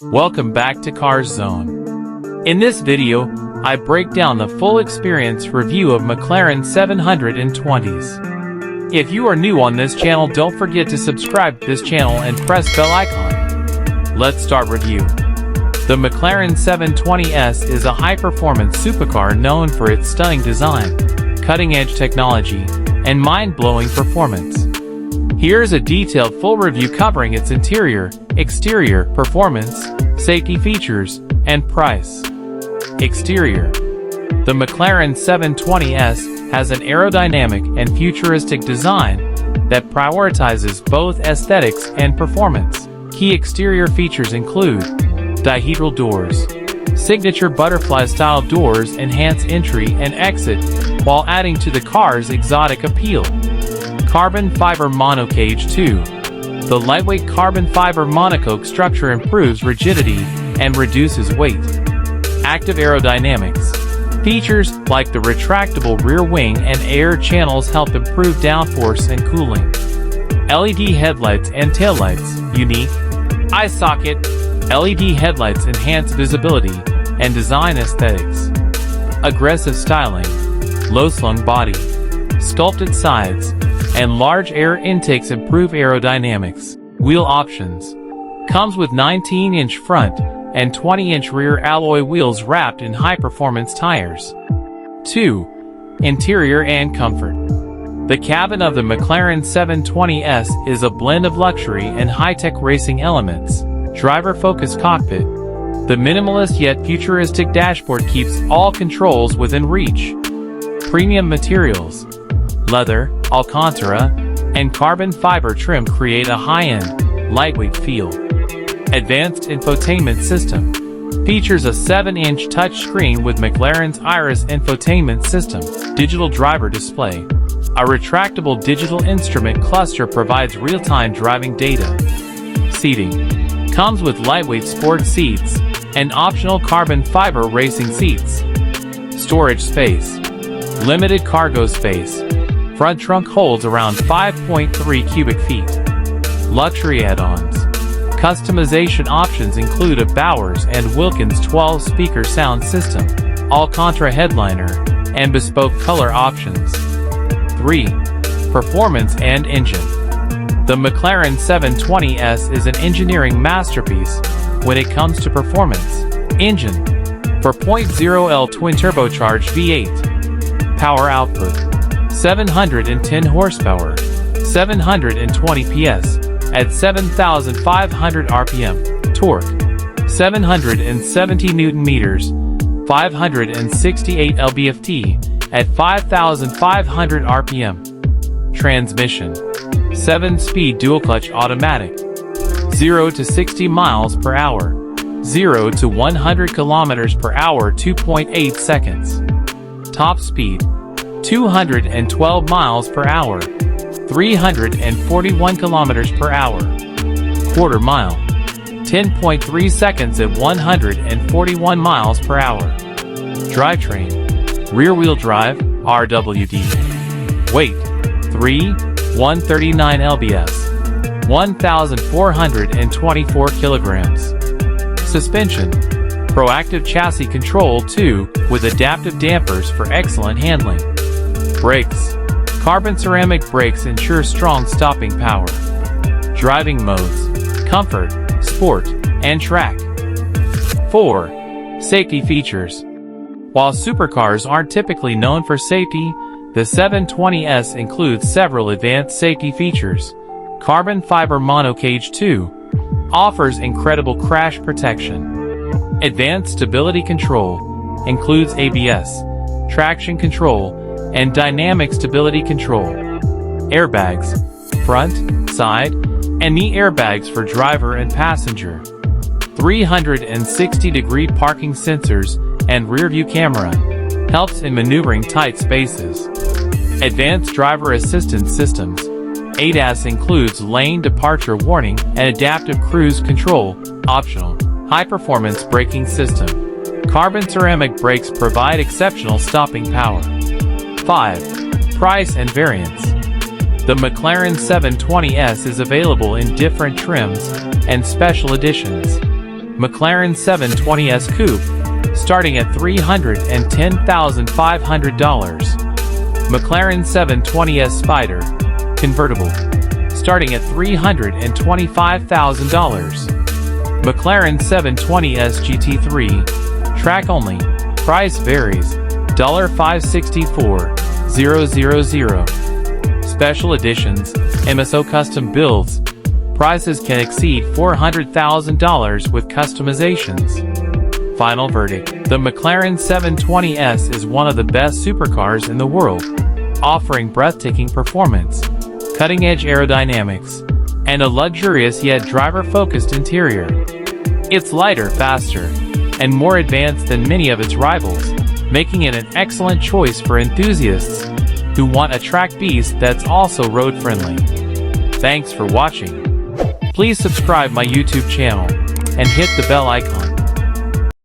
Welcome back to Cars Zone. In this video, I break down the full experience review of McLaren 720s. If you are new on this channel, don't forget to subscribe to this channel and press bell icon. Let's start review. The McLaren 720S is a high-performance supercar known for its stunning design, cutting-edge technology, and mind-blowing performance. Here's a detailed full review covering its interior, exterior, performance, safety features, and price. Exterior. The McLaren 720S has an aerodynamic and futuristic design that prioritizes both aesthetics and performance. Key exterior features include dihedral doors. Signature butterfly-style doors enhance entry and exit while adding to the car's exotic appeal. Carbon fiber monocage 2. The lightweight carbon fiber monocoque structure improves rigidity and reduces weight. Active aerodynamics. Features like the retractable rear wing and air channels help improve downforce and cooling. LED headlights and taillights. Unique eye socket LED headlights enhance visibility and design aesthetics. Aggressive styling. Low-slung body, sculpted sides, and large air intakes improve aerodynamics. Wheel options. Comes with 19-inch front and 20-inch rear alloy wheels wrapped in high-performance tires. 2. Interior and comfort. The cabin of the McLaren 720S is a blend of luxury and high-tech racing elements. Driver-focused cockpit. The minimalist yet futuristic dashboard keeps all controls within reach. Premium materials. Leather, Alcantara, and carbon fiber trim create a high-end, lightweight feel. Advanced infotainment system. Features a 7-inch touchscreen with McLaren's Iris infotainment system. Digital driver display. A retractable digital instrument cluster provides real-time driving data. Seating. Comes with lightweight sport seats and optional carbon fiber racing seats. Storage space. Limited cargo space. Front trunk holds around 5.3 cubic feet. Luxury add-ons. Customization options include a Bowers & Wilkins 12-speaker sound system, Alcantara headliner, and bespoke color options. 3. Performance and engine. The McLaren 720S is an engineering masterpiece when it comes to performance. Engine. 4.0L twin-turbocharged V8. Power output. 710 horsepower, 720 PS, at 7,500 RPM. Torque. 770 Newton-meters, 568 lb-ft, at 5,500 RPM. Transmission. 7-speed dual-clutch automatic. 0 to 60 miles per hour. 0 to 100 kilometers per hour 2.8 seconds. Top speed. 212 miles per hour. 341 kilometers per hour. Quarter mile. 10.3 seconds at 141 miles per hour. Drivetrain. Rear-wheel drive, RWD. Weight. 139 lbs. 1,424 kilograms. Suspension. Proactive chassis control 2 with adaptive dampers for excellent handling. Brakes. Carbon ceramic brakes ensure strong stopping power. Driving modes. Comfort, Sport, and Track. 4. Safety features. While supercars aren't typically known for safety, the 720S includes several advanced safety features. Carbon fiber monocage 2 offers incredible crash protection. Advanced stability control includes ABS, traction control, and dynamic stability control. Airbags, front, side, and knee airbags for driver and passenger. 360-degree parking sensors and rear-view camera helps in maneuvering tight spaces. Advanced driver assistance systems. ADAS includes lane departure warning and adaptive cruise control, optional. High-performance braking system. Carbon ceramic brakes provide exceptional stopping power. 5. Price and variants. The McLaren 720S is available in different trims and special editions. McLaren 720S Coupe, starting at $310,500. McLaren 720S Spider, convertible, starting at $325,000. McLaren 720S GT3, track only, price varies, $564,000. Special editions, MSO custom builds, prices can exceed $400,000 with customizations. Final verdict, the McLaren 720S is one of the best supercars in the world, offering breathtaking performance, cutting-edge aerodynamics, and a luxurious yet driver-focused interior. It's lighter, faster, and more advanced than many of its rivals, making it an excellent choice for enthusiasts who want a track beast that's also road-friendly. Thanks for watching. Please subscribe my YouTube channel and hit the bell icon.